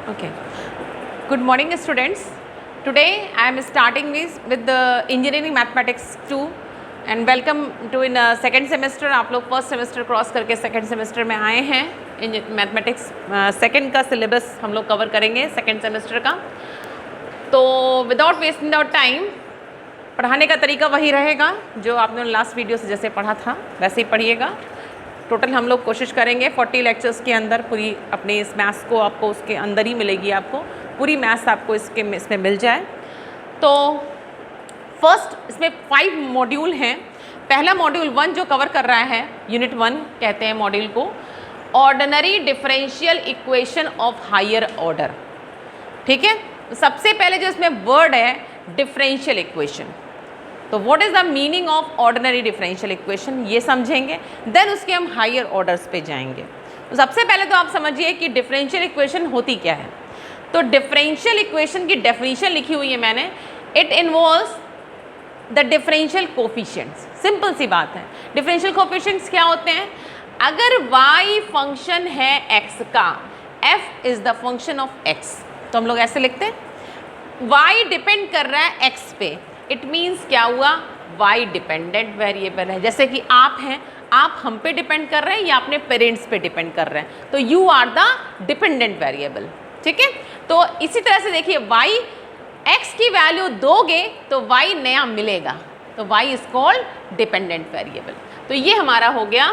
Okay. Good morning, students. Today I am starting with the engineering mathematics 2 and welcome to in second semester. आप लोग first semester cross करके second semester में आए हैं. Mathematics second का syllabus हम लोग कवर करेंगे सेकंड सेमेस्टर का. तो विदाउट वेस्टिंग आवर टाइम पढ़ाने का तरीका वही रहेगा जो आपने लास्ट वीडियो से जैसे पढ़ा था वैसे ही पढ़िएगा. टोटल हम लोग कोशिश करेंगे 40 लेक्चर्स के अंदर पूरी अपने इस मैथ्स को आपको उसके अंदर ही मिलेगी. आपको पूरी मैथ्स आपको इसमें मिल जाए. तो फर्स्ट इसमें 5 मॉड्यूल हैं. पहला मॉड्यूल 1 जो कवर कर रहा है यूनिट 1 कहते हैं मॉड्यूल को, ordinary differential equation of higher order. ठीक है. सबसे पहले जो इसमें वर्ड है डिफरेंशियल इक्वेशन. तो what is the meaning of ordinary differential equation ये समझेंगे. देन उसके हम हायर ऑर्डर्स पे जाएंगे. तो सबसे पहले तो आप समझिए कि डिफरेंशियल इक्वेशन होती क्या है. तो डिफरेंशियल इक्वेशन की डेफिनेशन लिखी हुई है मैंने. It involves the differential coefficients. Simple सी बात है. डिफरेंशियल कोफिशिएंट्स क्या होते हैं? अगर y फंक्शन है x का, f is the function of x, तो हम लोग ऐसे लिखते हैं y डिपेंड कर रहा है x पे. इट मीन्स क्या हुआ? y डिपेंडेंट वेरिएबल है. जैसे कि आप हैं, आप हम पे डिपेंड कर रहे हैं या अपने पेरेंट्स पे डिपेंड कर रहे हैं, तो you are the dependent variable. ठीक है. तो इसी तरह से देखिए y x की वैल्यू दोगे तो y नया मिलेगा, तो y is called dependent variable. तो ये हमारा हो गया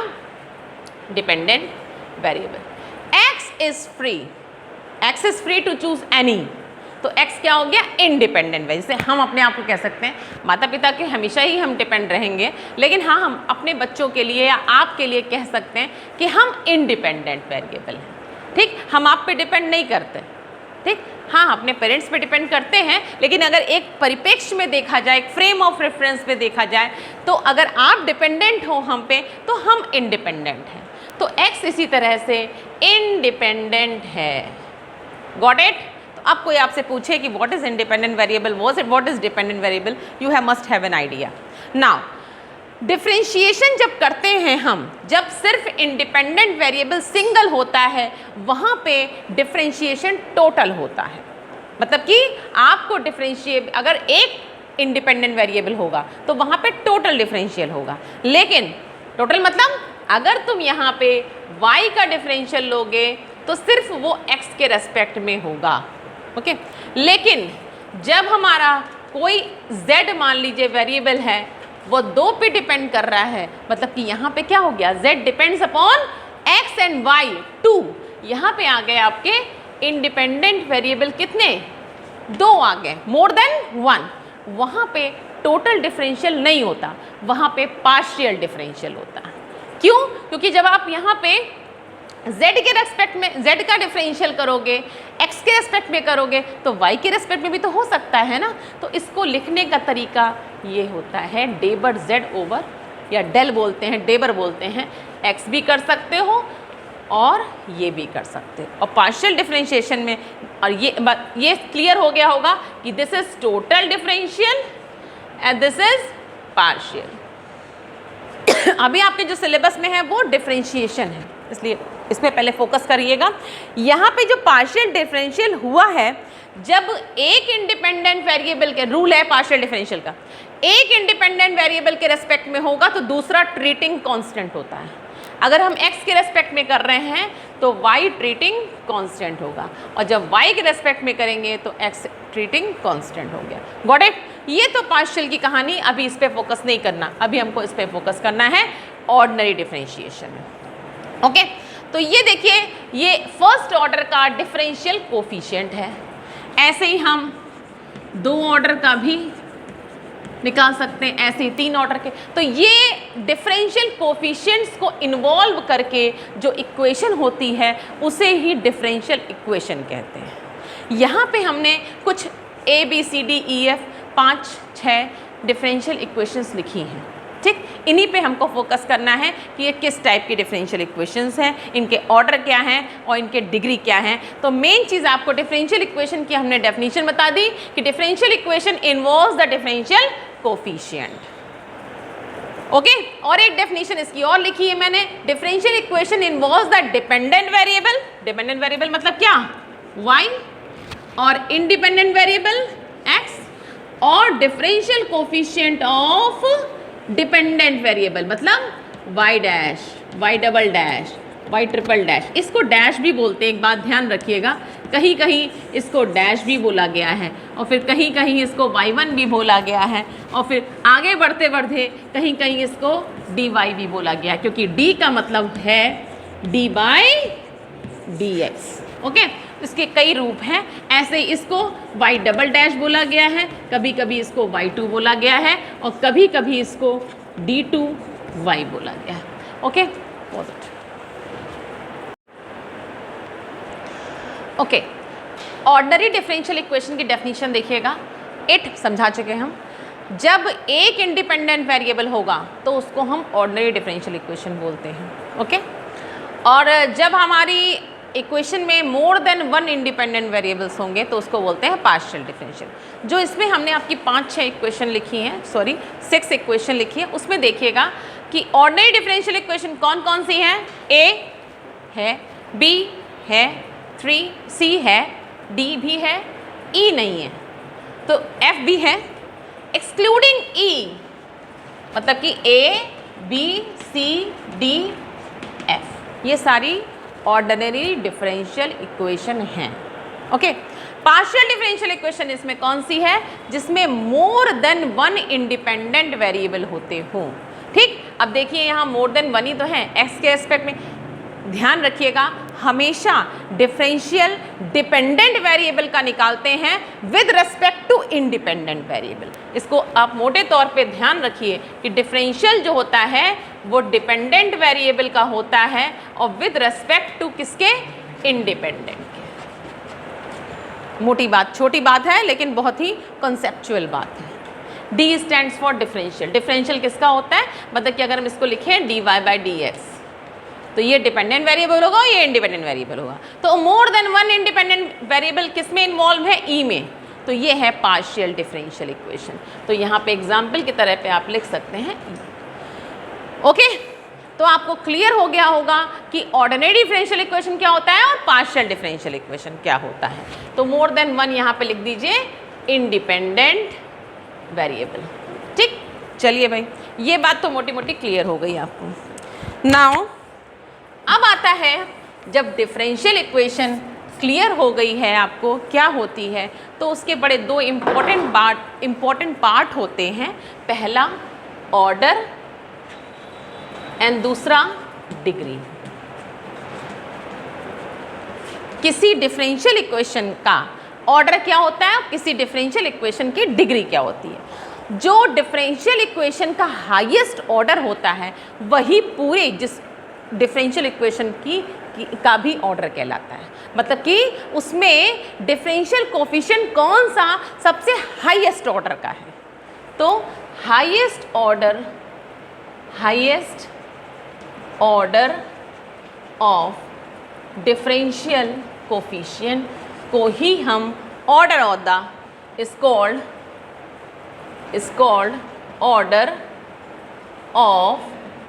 dependent variable. x is free to choose any. तो x क्या हो गया? Independent variable. जैसे हम अपने आप को कह सकते हैं माता पिता के हमेशा ही हम डिपेंड रहेंगे, लेकिन हाँ हम अपने बच्चों के लिए या आपके लिए कह सकते हैं कि हम इंडिपेंडेंट वेरिएबल हैं. ठीक. हम आप पे डिपेंड नहीं करते. ठीक. हाँ अपने पेरेंट्स पे डिपेंड करते हैं, लेकिन अगर एक परिप्रेक्ष्य में देखा जाए, एक फ्रेम ऑफ रेफरेंस पे देखा जाए, तो अगर आप डिपेंडेंट हो हम पे तो हम इंडिपेंडेंट हैं. तो x इसी तरह से इंडिपेंडेंट है. Got it. तो अब कोई आपसे पूछे कि what is independent variable, what is dependent variable, you have must have an idea. Now differentiation जब करते हैं हम, जब सिर्फ इंडिपेंडेंट वेरिएबल सिंगल होता है वहाँ पे डिफरेंशिएशन टोटल होता है. मतलब कि आपको डिफरेंशिएट, अगर एक इंडिपेंडेंट वेरिएबल होगा तो वहाँ पे टोटल डिफरेंशियल होगा. लेकिन टोटल मतलब अगर तुम यहाँ पे y का डिफरेंशियल लोगे तो सिर्फ वो x के रेस्पेक्ट में होगा. ओके. लेकिन जब हमारा कोई z मान लीजिए वेरिएबल है, वो 2 पे डिपेंड कर रहा है, मतलब कि यहाँ पे क्या हो गया? z depends upon x and y 2. यहाँ पे आ गए आपके इंडिपेंडेंट वेरिएबल कितने? 2 आ गए, मोर देन 1. वहाँ पे टोटल डिफरेंशियल नहीं होता, वहाँ पे पार्शियल डिफरेंशियल होता है. क्यों? क्योंकि जब आप यहाँ पे z के रेस्पेक्ट में z का डिफरेंशियल करोगे, x के रेस्पेक्ट में करोगे, तो y के रेस्पेक्ट में भी तो हो सकता है ना. तो इसको लिखने का तरीका ये होता है डेबर z ओवर, या डेल बोलते हैं, डेबर बोलते हैं. x भी कर सकते हो और ये भी कर सकते हो. और पार्शियल डिफरेंशिएशन में, और ये क्लियर हो गया होगा कि this is total differential and this is partial. अभी आपके जो सिलेबस में है वो डिफरेंशिएशन है, इसलिए इसमें पहले फोकस करिएगा. यहाँ पे जो पार्शियल डिफरेंशियल हुआ है, जब एक इंडिपेंडेंट वेरिएबल के, रूल है पार्शियल डिफरेंशियल का, एक इंडिपेंडेंट वेरिएबल के रेस्पेक्ट में होगा तो दूसरा ट्रीटिंग कांस्टेंट होता है. अगर हम x के रेस्पेक्ट में कर रहे हैं तो y ट्रीटिंग कांस्टेंट होगा, और जब y के रेस्पेक्ट में करेंगे तो x ट्रीटिंग कांस्टेंट हो गया. Got it. ये तो पार्शियल की कहानी, अभी इस पे फोकस नहीं करना, अभी हमको इस पे फोकस करना है ऑर्डिनरी डिफरेंशिएशन में. ओके. तो ये देखिए, ये फर्स्ट ऑर्डर का डिफरेंशियल कोफिशिएंट है. ऐसे ही हम 2 ऑर्डर का भी निकाल सकते हैं, ऐसे ही 3 ऑर्डर के. तो ये डिफरेंशियल कोफिशिएंट्स को इन्वॉल्व करके जो इक्वेशन होती है उसे ही डिफरेंशियल इक्वेशन कहते हैं. यहाँ पे हमने कुछ A B C D E F 5-6 differential equations लिखी हैं. ठीक. इन्हीं पे हमको फोकस करना है कि ये किस टाइप की डिफरेंशियल इक्वेशंस हैं, इनके ऑर्डर क्या हैं और इनके डिग्री क्या हैं. तो मेन चीज़ आपको डिफरेंशियल इक्वेशन की हमने डेफिनेशन बता दी कि differential equation involves the differential coefficient. Okay. और एक डेफिनेशन इसकी और लिखी है मैंने, differential equation involves the dependent variable. Dependent variable मतलब क्या? y और इंडिपेंडेंट वेरिएबल x और differential coefficient of dependent variable मतलब y dash, y double dash, y triple dash. इसको डैश भी बोलते हैं, एक बात ध्यान रखिएगा, कहीं कहीं इसको डैश भी बोला गया है और फिर कहीं कहीं इसको y1 भी बोला गया है और फिर आगे बढ़ते बढ़ते कहीं कहीं इसको dy भी बोला गया है, क्योंकि d का मतलब है d बाई dx। ओके, इसके कई रूप हैं। ऐसे ही इसको y डबल डैश बोला गया है, कभी कभी इसको y2 बोला गया है और कभी कभी इसको d2y बोला गया है। Okay, okay, ordinary differential equation की डेफिनेशन देखिएगा। इट समझा चुके हम। जब एक इंडिपेंडेंट वेरिएबल होगा तो उसको हम ऑर्डिनरी डिफरेंशियल इक्वेशन बोलते हैं। ओके, और जब हमारी इक्वेशन में more than one independent variables होंगे तो उसको बोलते हैं पार्शियल डिफरेंशियल। जो इसमें हमने आपकी 5-6 इक्वेशन लिखी हैं, 6 इक्वेशन लिखी है, उसमें देखिएगा कि ऑर्डिनरी डिफरेंशियल इक्वेशन कौन कौन सी हैं। ए है, बी है, 3C है, D भी है, E नहीं है, तो F भी है, एक्सक्लूडिंग E मतलब कि A, B, C, D, F ये सारी ऑर्डिनरी डिफरेंशियल इक्वेशन हैं। ओके, पार्शियल डिफरेंशियल इक्वेशन इसमें कौन सी है, जिसमें more than one independent variable होते हों। ठीक, अब देखिए यहाँ मोर देन वन ही तो है x के एस्पेक्ट में। ध्यान रखिएगा, हमेशा डिफरेंशियल डिपेंडेंट वेरिएबल का निकालते हैं with respect to independent variable. इसको आप मोटे तौर पे ध्यान रखिए कि डिफरेंशियल जो होता है वो डिपेंडेंट वेरिएबल का होता है और विद रिस्पेक्ट टू किसके, इंडिपेंडेंट के। मोटी बात, छोटी बात है लेकिन बहुत ही कॉन्सेप्चुअल बात है। D stands for differential. Differential किसका होता है, मतलब कि अगर हम इसको लिखें dy बाई dx तो ये डिपेंडेंट वेरिएबल होगा, ये इंडिपेंडेंट वेरिएबल होगा। तो more than one independent variable किस में इन्वॉल्व है, ई में, तो ये है पार्शियल डिफरेंशियल इक्वेशन। तो यहाँ पे एग्जाम्पल की तरह पे आप लिख सकते हैं ई। ओके, तो आपको क्लियर हो गया होगा कि ऑर्डिनरी डिफरेंशियल इक्वेशन क्या होता है और पार्शियल डिफरेंशियल इक्वेशन क्या होता है। तो मोर देन वन यहाँ पे लिख दीजिए इंडिपेंडेंट वेरिएबल। ठीक, चलिए भाई, ये बात तो मोटी मोटी क्लियर हो गई आपको। नाउ अब आता है जब डिफरेंशियल इक्वेशन क्लियर हो गई है आपको क्या होती है, तो उसके बड़े दो इम्पॉर्टेंट पार्ट होते हैं। पहला ऑर्डर एंड दूसरा डिग्री। किसी डिफरेंशियल इक्वेशन का ऑर्डर क्या होता है, किसी डिफरेंशियल इक्वेशन की डिग्री क्या होती है। जो डिफरेंशियल इक्वेशन का हाईएस्ट ऑर्डर होता है वही पूरे जिस डिफरेंशियल इक्वेशन का भी ऑर्डर कहलाता है। मतलब कि उसमें डिफरेंशियल कोफिशिएंट कौन सा सबसे हाईएस्ट ऑर्डर का है। तो highest order of differential coefficient को ही हम order of the is called order of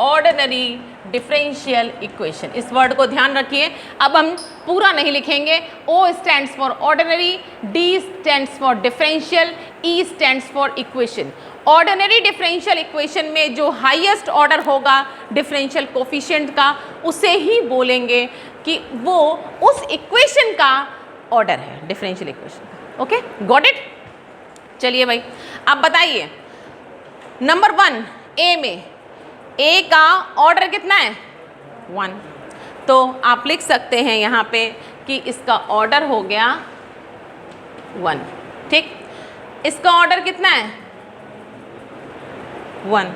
ordinary differential equation. इस वर्ड को ध्यान रखिए। अब हम पूरा नहीं लिखेंगे। O stands for ordinary, D stands for differential, E stands for equation. Ordinary differential equation में जो हाईएस्ट ऑर्डर होगा डिफरेंशियल कोफिशिएंट का, उसे ही बोलेंगे कि वो उस इक्वेशन का ऑर्डर है, डिफरेंशियल इक्वेशन का। Okay, got it. चलिए भाई, अब बताइए नंबर 1 A में ए का ऑर्डर कितना है, 1। तो आप लिख सकते हैं यहाँ पे कि इसका ऑर्डर हो गया 1। ठीक, इसका ऑर्डर कितना है, 1।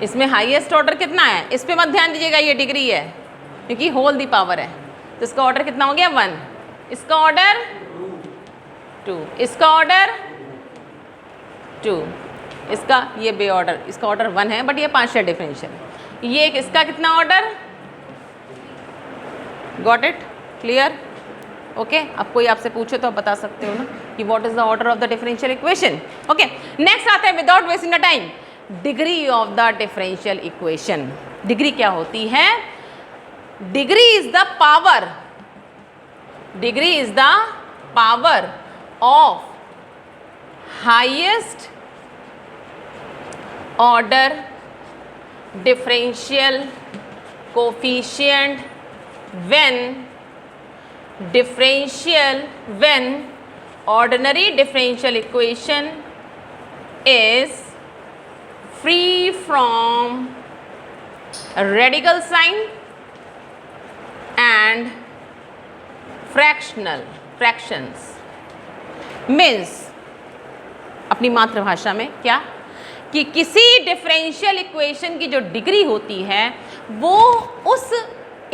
इसमें हाईएस्ट ऑर्डर कितना है, इस पे मत ध्यान दीजिएगा, ये डिग्री है क्योंकि होल दी पावर है। तो इसका ऑर्डर कितना हो गया, 1। इसका ऑर्डर 2, इसका ऑर्डर 2, इसका ये बे ऑर्डर, इसका ऑर्डर 1 है बट ये पार्शियल डिफरेंशियल है। ये इसका कितना order, got it, clear. Okay, अब कोई आपसे पूछे तो आप बता सकते हो ना कि what is the order of the differential equation. Okay, next आता है without wasting the time degree of the differential equation. Degree क्या होती है, degree is the power degree is the power of highest order differential coefficient when ordinary differential equation is free from radical sign and fractions means अपनी मातृभाषा में क्या कि किसी differential equation की जो डिग्री होती है वो उस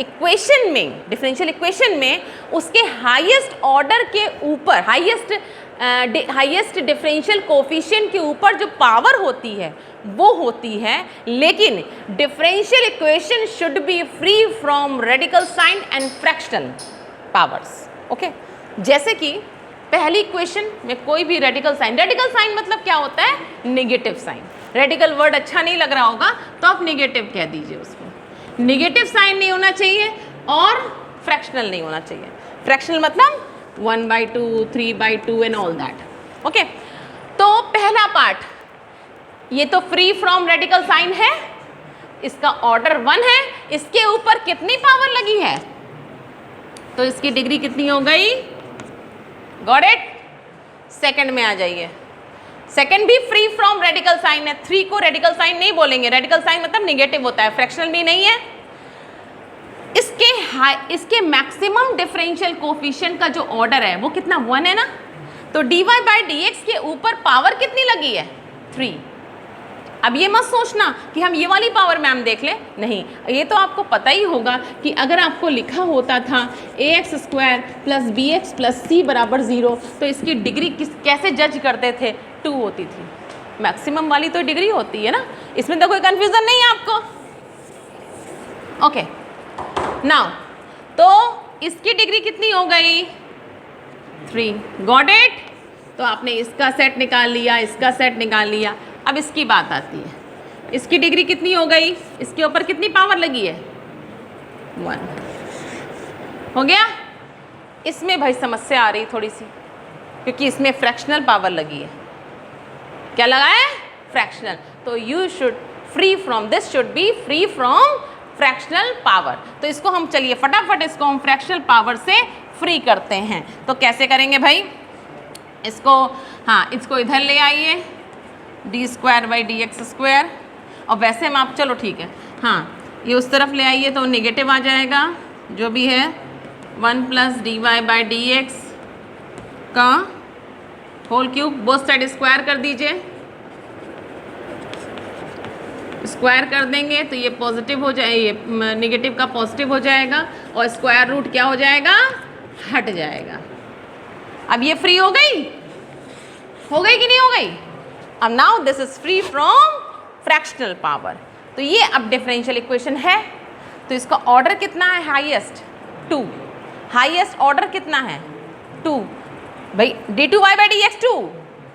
इक्वेशन में, डिफरेंशियल इक्वेशन में उसके हाईएस्ट ऑर्डर के ऊपर, हाईएस्ट डिफरेंशियल कोफिशिएंट के ऊपर जो पावर होती है वो होती है, लेकिन differential equation should be free from radical sign and fractional powers. Okay, जैसे कि पहली इक्वेशन में कोई भी रेडिकल साइन मतलब क्या होता है? Negative sign. रेडिकल वर्ड अच्छा नहीं लग रहा होगा तो आप नेगेटिव कह दीजिए उसको। नेगेटिव साइन नहीं होना चाहिए और फ्रैक्शनल नहीं होना चाहिए। फ्रैक्शनल मतलब 1/2, 3/2 एंड ऑल दैट। ओके, तो पहला पार्ट ये तो फ्री फ्रॉम रेडिकल साइन है, इसका ऑर्डर 1 है, इसके ऊपर कितनी पावर लगी है तो इसकी डिग्री कितनी हो गई? Got it? सेकंड में आ जाइए। सेकंड भी फ्री फ्रॉम रेडिकल साइन है। 3 को रेडिकल साइन नहीं बोलेंगे, रेडिकल साइन मतलब निगेटिव होता है, फ्रैक्शनल भी नहीं है। इसके मैक्सिमम डिफरेंशियल कोफिशिएंट का जो ऑर्डर है वो कितना? 1 है ना, तो dy/dx के ऊपर पावर कितनी लगी है? 3। अब ये मत सोचना कि हम ये वाली पावर मैम देख लें, नहीं, ये तो आपको पता ही होगा कि अगर आपको लिखा होता था ax² + bx + c = 0 तो इसकी डिग्री कैसे जज करते थे? 2 होती थी। मैक्सिमम वाली तो डिग्री होती है ना, इसमें तो कोई कंफ्यूजन नहीं है आपको। ओके, नाउ तो इसकी डिग्री कितनी हो गई? 3। Got it? तो आपने इसका सेट निकाल लिया, इसका सेट निकाल लिया। अब इसकी बात आती है, इसकी डिग्री कितनी हो गई? इसके ऊपर कितनी पावर लगी है? 1। हो गया? इसमें भाई समस्या आ रही थोड़ी सी, क्योंकि इसमें फ्रैक्शनल पावर लगी है। क्या लगा है? फ्रैक्शनल। तो you should free from this, should be free from fractional power. तो इसको हम, चलिए फटाफट इसको हम फ्रैक्शनल पावर से फ्री करते हैं। तो कैसे करेंगे भाई इसको? हाँ, इसको इधर ले आइए, d²/dx²। और वैसे हम आप, चलो ठीक है, हाँ ये उस तरफ ले आइए तो नेगेटिव आ जाएगा, जो भी है 1 + dy/dx का whole cube. Both side square कर दीजिए, स्क्वायर कर देंगे तो ये पॉजिटिव हो जाए, ये नेगेटिव का पॉजिटिव हो जाएगा और स्क्वायर रूट क्या हो जाएगा? हट जाएगा। अब ये फ्री हो गई कि नहीं हो गई? अब now this is free from fractional power. तो ये अब डिफरेंशियल इक्वेशन है। तो इसका ऑर्डर कितना है? हाईएस्ट 2। हाईएस्ट ऑर्डर कितना है? 2। भाई d2y/dx 2।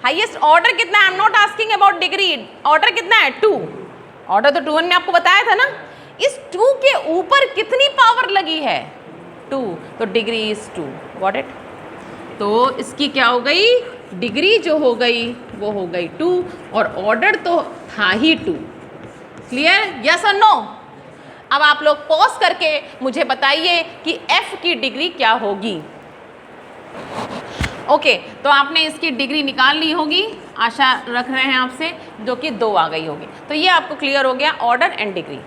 हाईएस्ट ऑर्डर कितना है? I am not asking about degree. Order कितना है? 2। ऑर्डर तो 2 ने आपको बताया था ना। इस 2 के ऊपर कितनी पावर लगी है? 2। तो डिग्री इज 2। Got it? तो इसकी क्या हो गई? डिग्री जो हो गई वो हो गई 2 और ऑर्डर तो था ही 2। क्लियर? यस और नो? अब आप लोग पॉज करके मुझे बताइए कि f की डिग्री क्या होगी। ओके, तो आपने इसकी डिग्री निकाल ली होगी, आशा रख रहे हैं आपसे, जो कि 2 आ गई होगी। तो ये आपको क्लियर हो गया ऑर्डर एंड डिग्री।